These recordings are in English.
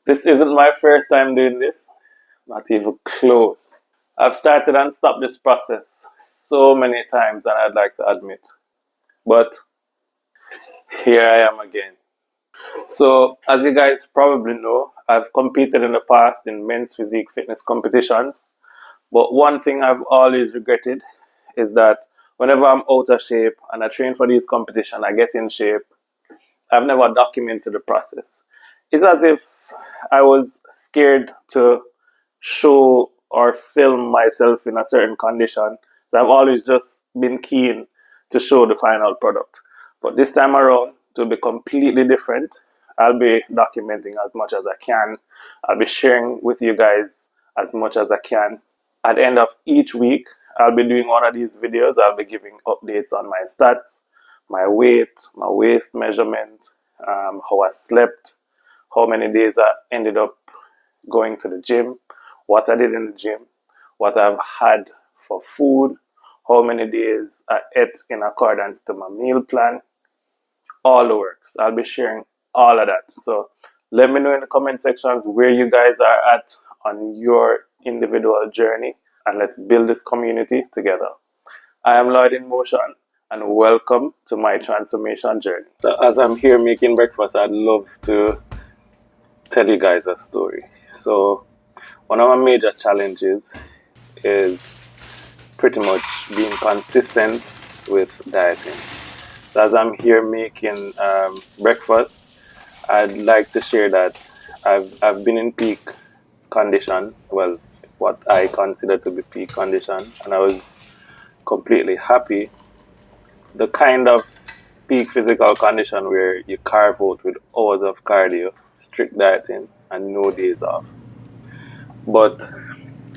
This isn't my first time doing this, not even close. I've started and stopped this process so many times, and I'd like to admit. But here I am again. So, as you guys probably know, I've competed in the past in men's physique fitness competitions. But one thing I've always regretted is that whenever I'm out of shape and I train for these competitions, I get in shape, I've never documented the process. It's as if I was scared to show or film myself in a certain condition. So I've always just been keen to show the final product. But this time around, it will be completely different. I'll be documenting as much as I can. I'll be sharing with you guys as much as I can. At the end of each week, I'll be doing one of these videos. I'll be giving updates on my stats, my weight, my waist measurement, how I slept, how many days I ended up going to the gym, what I did in the gym, what I've had for food, how many days I ate in accordance to my meal plan, all the works. I'll be sharing all of that. So let me know in the comment sections where you guys are at on your individual journey, and let's build this community together. I am Lloyd in Motion, and welcome to my transformation journey. So as I'm here making breakfast, I'd love to tell you guys a story. So one of my major challenges is pretty much being consistent with dieting. So as I'm here making breakfast, I'd like to share that I've been in peak condition, well, what I consider to be peak condition, and I was completely happy. The kind of peak physical condition where you carve out with hours of cardio, strict dieting, and no days off. But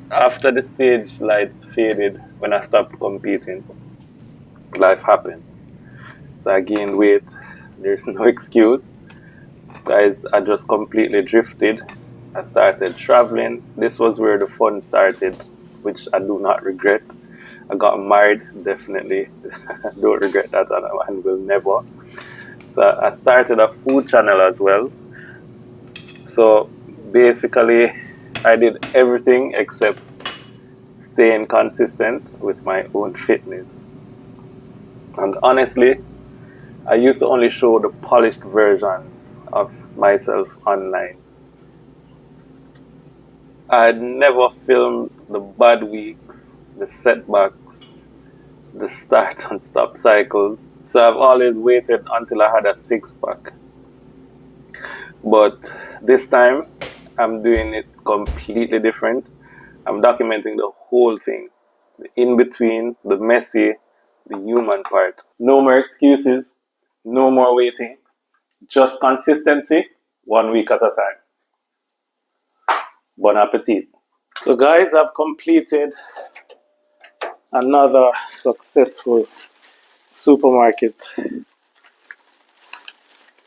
after the stage lights faded, when I stopped competing, life happened. So I gained weight. There's no excuse. Guys, I just completely drifted. I started traveling. This was where the fun started, which I do not regret. I got married, definitely. I don't regret that, and will never. So I started a food channel as well. So basically, I did everything except staying consistent with my own fitness. And honestly, I used to only show the polished versions of myself online. I'd never filmed the bad weeks, the setbacks, the start and stop cycles. So I've always waited until I had a six-pack. But this time, I'm doing it completely different. I'm documenting the whole thing. The in-between, the messy, the human part. No more excuses, no more waiting. Just consistency, 1 week at a time. Bon appetit. So guys, I've completed another successful supermarket.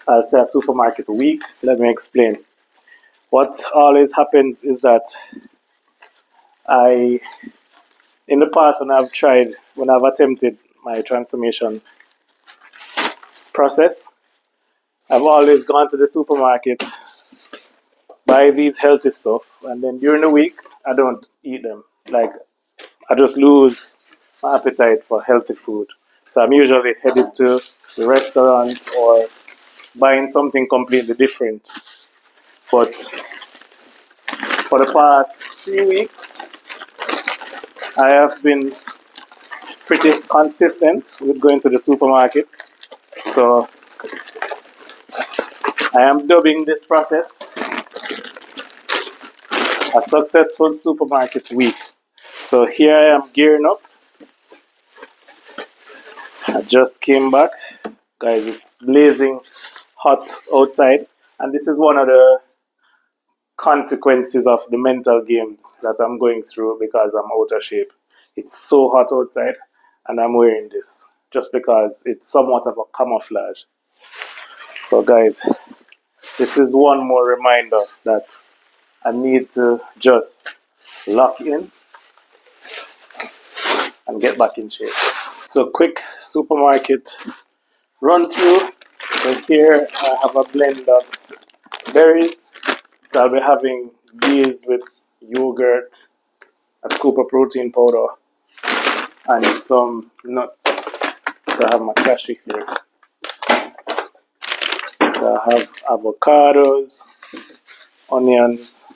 I'll say a supermarket week. Let me explain. What always happens is that in the past when I've attempted my transformation process, I've always gone to the supermarket, buy these healthy stuff, and then during the week, I don't eat them. Like, I just lose my appetite for healthy food. So I'm usually headed to the restaurant or buying something completely different. But for the past 3 weeks, I have been pretty consistent with going to the supermarket. So I am dubbing this process a successful supermarket week. So here I am gearing up. I just came back. Guys, it's blazing hot outside. And this is one of the consequences of the mental games that I'm going through because I'm out of shape. It's so hot outside and I'm wearing this just because it's somewhat of a camouflage. So guys, this is one more reminder that I need to just lock in and get back in shape. So quick supermarket run through. So here I have a blend of berries, So I'll be having these with yogurt, a scoop of protein powder, and some nuts. So I have my cashew here. So I have avocados, onions,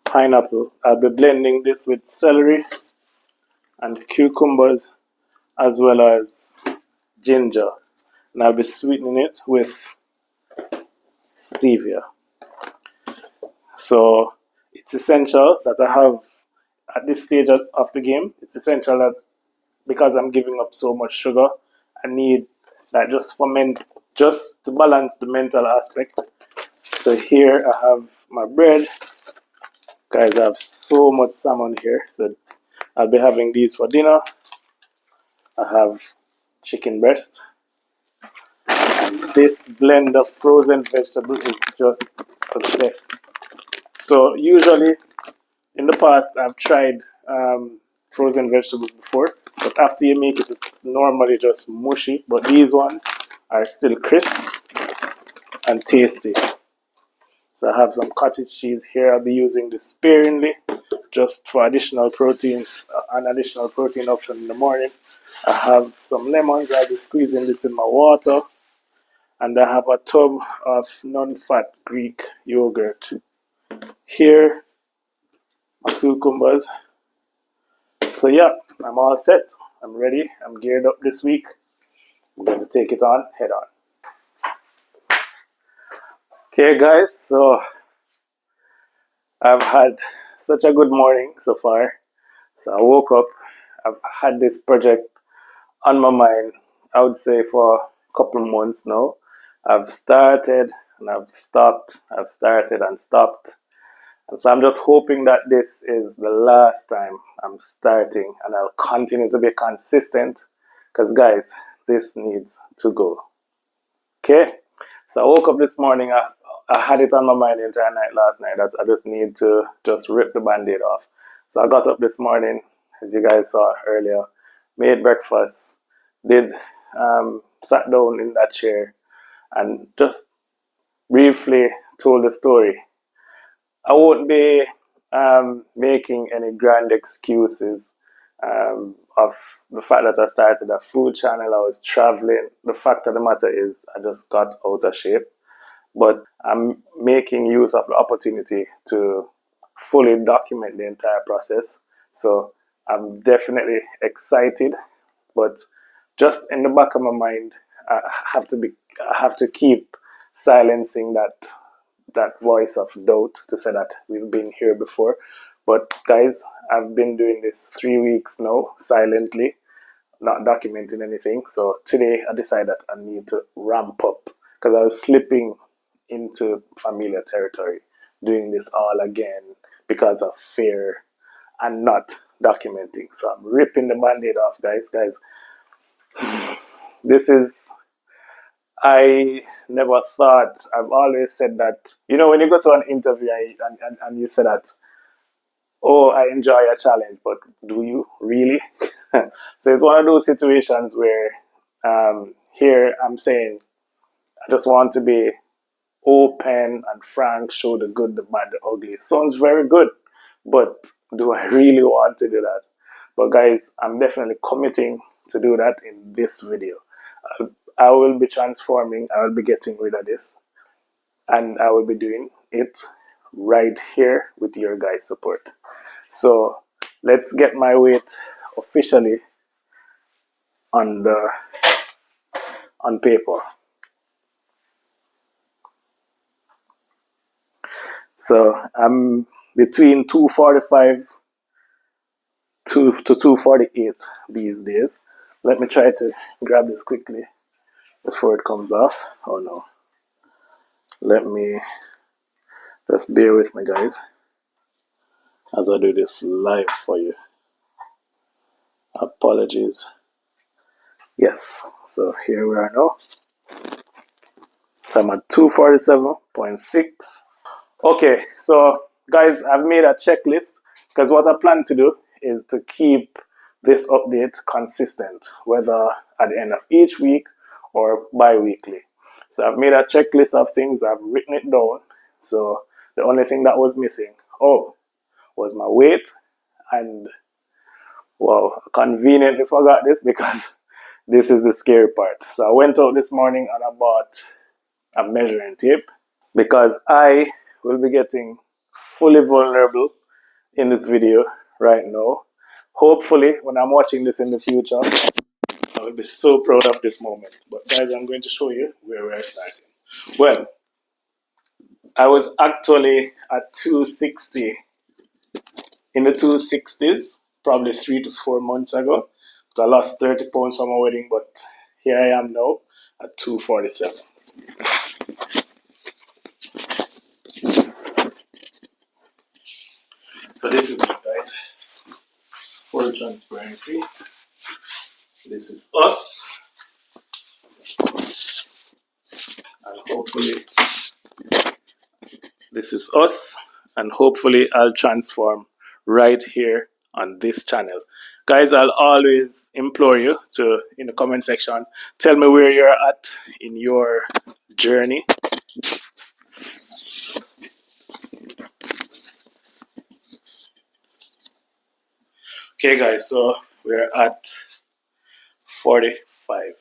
pineapple. I'll be blending this with celery and cucumbers as well as ginger. And I'll be sweetening it with stevia. So it's essential that I have, at this stage of the game, it's essential that because I'm giving up so much sugar, I need that just to balance the mental aspect. So here I have my bread. Guys, I have so much salmon here. So I'll be having these for dinner. I have chicken breast. And this blend of frozen vegetables is just the best. So usually in the past I've tried frozen vegetables before, but after you make it, it's normally just mushy. But these ones are still crisp and tasty. So I have some cottage cheese here. I'll be using this sparingly, just for additional protein, an additional protein option in the morning. I have some lemons. I'll be squeezing this in my water. And I have a tub of non-fat Greek yogurt. Here, my cucumbers. So yeah, I'm all set. I'm ready. I'm geared up this week. I'm going to take it on head on. Okay, guys, so I've had such a good morning so far. So I woke up. I've had this project on my mind, I would say, for a couple months now. I've started and I've stopped. I've started and stopped. And so I'm just hoping that this is the last time I'm starting and I'll continue to be consistent because, guys, this needs to go. Okay? So I woke up this morning. I had it on my mind the entire night last night that I just need to just rip the band-aid off. So I got up this morning, as you guys saw earlier, made breakfast, sat down in that chair and just briefly told the story. I won't be making any grand excuses of the fact that I started a food channel. I was traveling. The fact of the matter is I just got out of shape. But I'm making use of the opportunity to fully document the entire process. So I'm definitely excited, but just in the back of my mind, I have to keep silencing that voice of doubt to say that we've been here before. But guys, I've been doing this 3 weeks now, silently, not documenting anything. So today I decided that I need to ramp up because I was slipping into familiar territory, doing this all again because of fear and not documenting. So I'm ripping the band-aid off, guys. This is, I never thought, I've always said that, when you go to an interview and you say that, oh, I enjoy a challenge, but do you really? So it's one of those situations where here I'm saying, I just want to be open and frank, show the good, the bad, the ugly. Sounds very good, but do I really want to do that? But guys, I'm definitely committing to do that in this video. I will be transforming, I will be getting rid of this, and I will be doing it right here with your guys' support. So let's get my weight officially on paper. So I'm between 245 to 248 these days. Let me try to grab this quickly before it comes off. Oh no. Let me just bear with me, guys, as I do this live for you. Apologies. Yes, so here we are now. So I'm at 247.6. Okay, so guys, I've made a checklist because what I plan to do is to keep this update consistent, whether at the end of each week or bi-weekly. So I've made a checklist of things, I've written it down. So The only thing that was missing, was my weight. And wow, I conveniently forgot this because this is the scary part. So I went out this morning and I bought a measuring tape because I will be getting fully vulnerable in this video right now. Hopefully, when I'm watching this in the future, I will be so proud of this moment. But guys, I'm going to show you where we're starting. Well, I was actually at 260, in the 260s, probably 3 to 4 months ago. I lost 30 pounds from my wedding, but here I am now at 247. So this is it, guys. Full transparency. This is us. And hopefully, this is us. And hopefully, I'll transform right here on this channel. Guys, I'll always implore you to, in the comment section, tell me where you're at in your journey. Okay, guys, so we're at 45.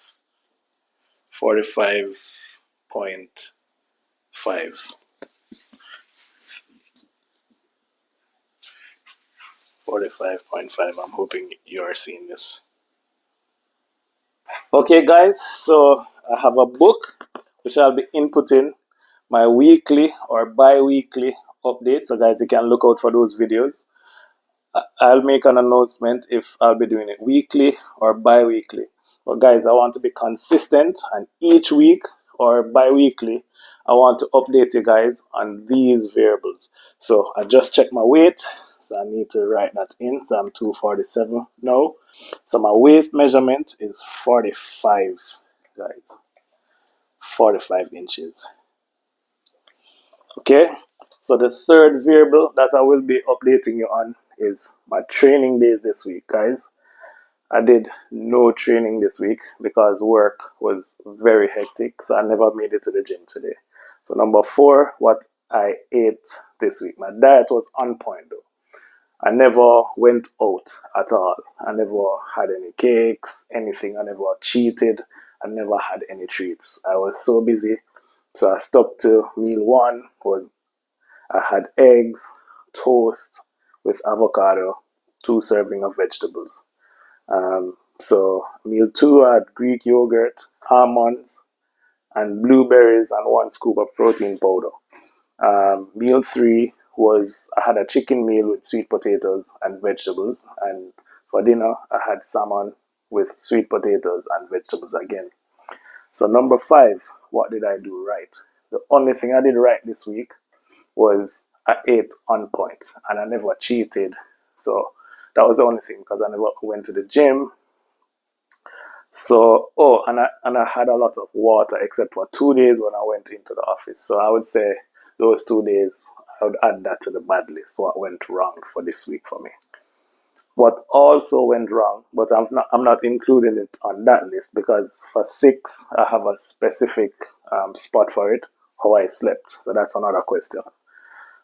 45.5. 45.5. I'm hoping you are seeing this. Okay, guys, so I have a book which I'll be inputting my weekly or bi-weekly updates. So, guys, you can look out for those videos. I'll make an announcement if I'll be doing it weekly or bi-weekly. But guys, I want to be consistent, and each week or bi-weekly, I want to update you guys on these variables. So I just checked my weight, so I need to write that in. So I'm 247 now. So my waist measurement is 45, guys. 45 inches. Okay, so the third variable that I will be updating you on is my training days this week, guys. I did no training this week because work was very hectic, so I never made it to the gym today. So number 4, what I ate this week. My diet was on point though. I never went out at all. I never had any cakes, anything. I never cheated. I never had any treats. I was so busy. So I stuck to meal 1 was I had eggs, toast with avocado, 2 servings of vegetables. So meal 2 I had Greek yogurt, almonds, and blueberries, and 1 scoop of protein powder. Meal 3 was I had a chicken meal with sweet potatoes and vegetables, and for dinner I had salmon with sweet potatoes and vegetables again. So number 5, what did I do right? The only thing I did right this week was I ate on point and I never cheated. So that was the only thing, because I never went to the gym. So, and I had a lot of water except for 2 days when I went into the office. So I would say those 2 days, I would add that to the bad list, what went wrong for this week for me. What also went wrong, but I'm not including it on that list, because for 6, I have a specific spot for it, how I slept. So that's another question.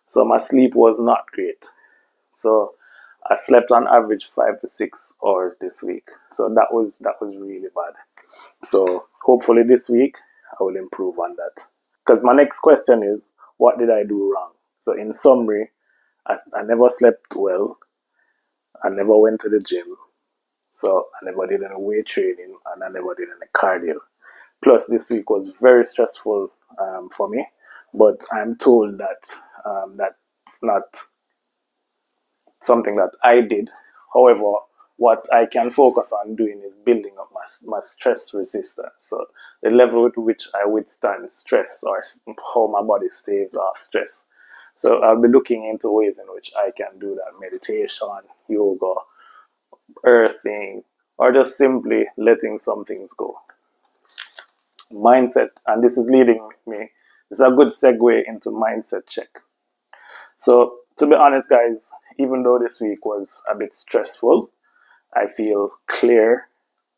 So my sleep was not great. So I slept on average 5 to 6 hours this week. So that was really bad. So hopefully this week I will improve on that. Because my next question is, what did I do wrong? So in summary, I never slept well. I never went to the gym. So I never did any weight training, and I never did any cardio. Plus this week was very stressful for me. But I'm told that that's not something that I did. However, what I can focus on doing is building up my stress resistance. So the level with which I withstand stress, or how my body staves off stress. So I'll be looking into ways in which I can do that: meditation, yoga, earthing, or just simply letting some things go. Mindset, and this is leading me, this is a good segue into mindset check. So to be honest, guys, even though this week was a bit stressful, I feel clear,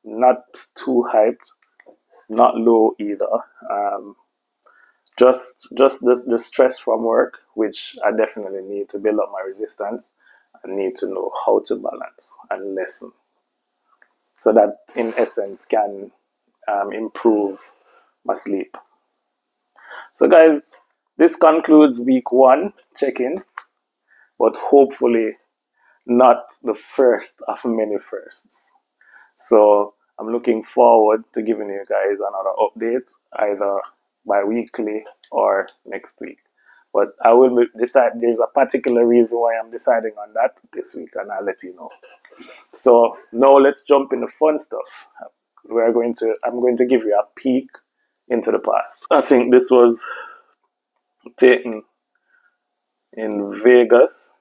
not too hyped, not low either. just the stress from work, which I definitely need to build up my resistance. I need to know how to balance and lessen, so that in essence can improve my sleep. So guys, this concludes week 1 check-in, but hopefully not the first of many firsts. So I'm looking forward to giving you guys another update either bi-weekly or next week. But I will decide. There's a particular reason why I'm deciding on that this week, and I'll let you know. So now let's jump into fun stuff. I'm going to give you a peek into the past. I think this was taken in Vegas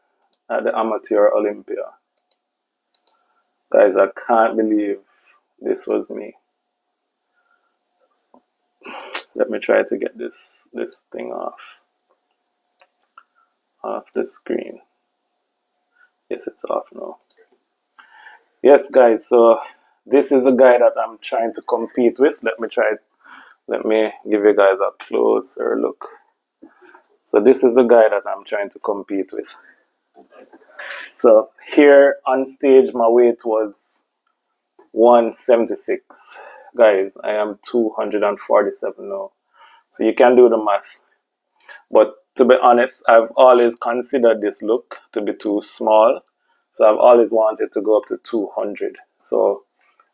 at the Amateur Olympia. Guys, I can't believe this was me. Let me try to get this thing off the screen. Yes, it's off now. Yes, guys, so this is the guy that I'm trying to compete with. Let me give you guys a closer look. So this is the guy that I'm trying to compete with. So here on stage, my weight was 176. Guys, I am 247 now. So you can do the math. But to be honest, I've always considered this look to be too small. So I've always wanted to go up to 200. So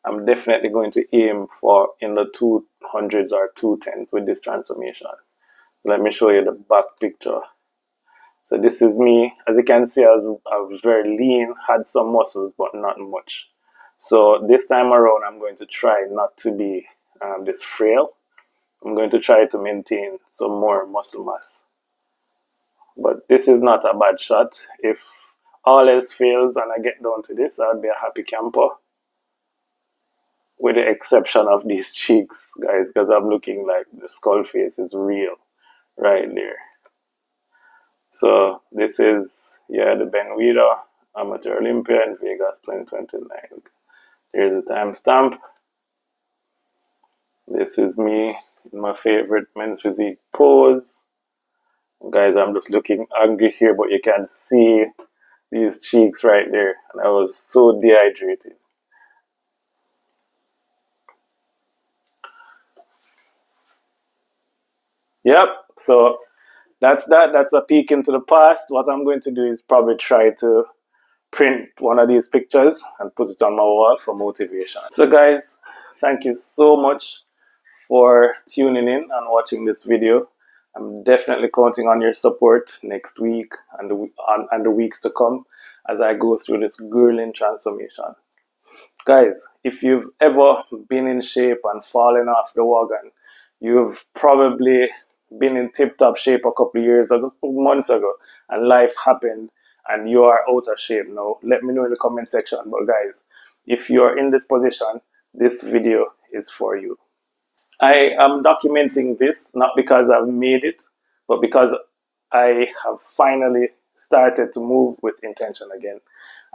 I'm definitely going to aim for in the 200s or 210s with this transformation. Let me show you the back picture. So this is me. As you can see, I was very lean, had some muscles, but not much. So this time around, I'm going to try not to be this frail. I'm going to try to maintain some more muscle mass. But this is not a bad shot. If all else fails and I get down to this, I'd be a happy camper. With the exception of these cheeks, guys, because I'm looking like the skull face is real right there. So this is, the Ben Weider Amateur Olympia in Vegas 2029. Here's the timestamp. This is me in my favorite men's physique pose. Guys, I'm just looking angry here, but you can see these cheeks right there. And I was so dehydrated. Yep, so that's that. That's a peek into the past. What I'm going to do is probably try to print one of these pictures and put it on my wall for motivation. So guys, thank you so much for tuning in and watching this video. I'm definitely counting on your support next week and the weeks to come as I go through this grueling transformation. Guys, if you've ever been in shape and fallen off the wagon, you've probably been in tip-top shape a couple of years ago, months ago, and life happened and you are out of shape now, let me know in the comment section. But guys, if you're in this position, this video is for you. I am documenting this not because I've made it, but because I have finally started to move with intention again.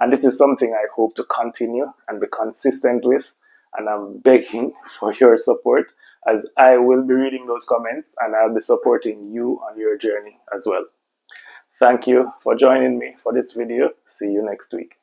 And this is something I hope to continue and be consistent with. And I'm begging for your support, as I will be reading those comments and I'll be supporting you on your journey as well. Thank you for joining me for this video. See you next week.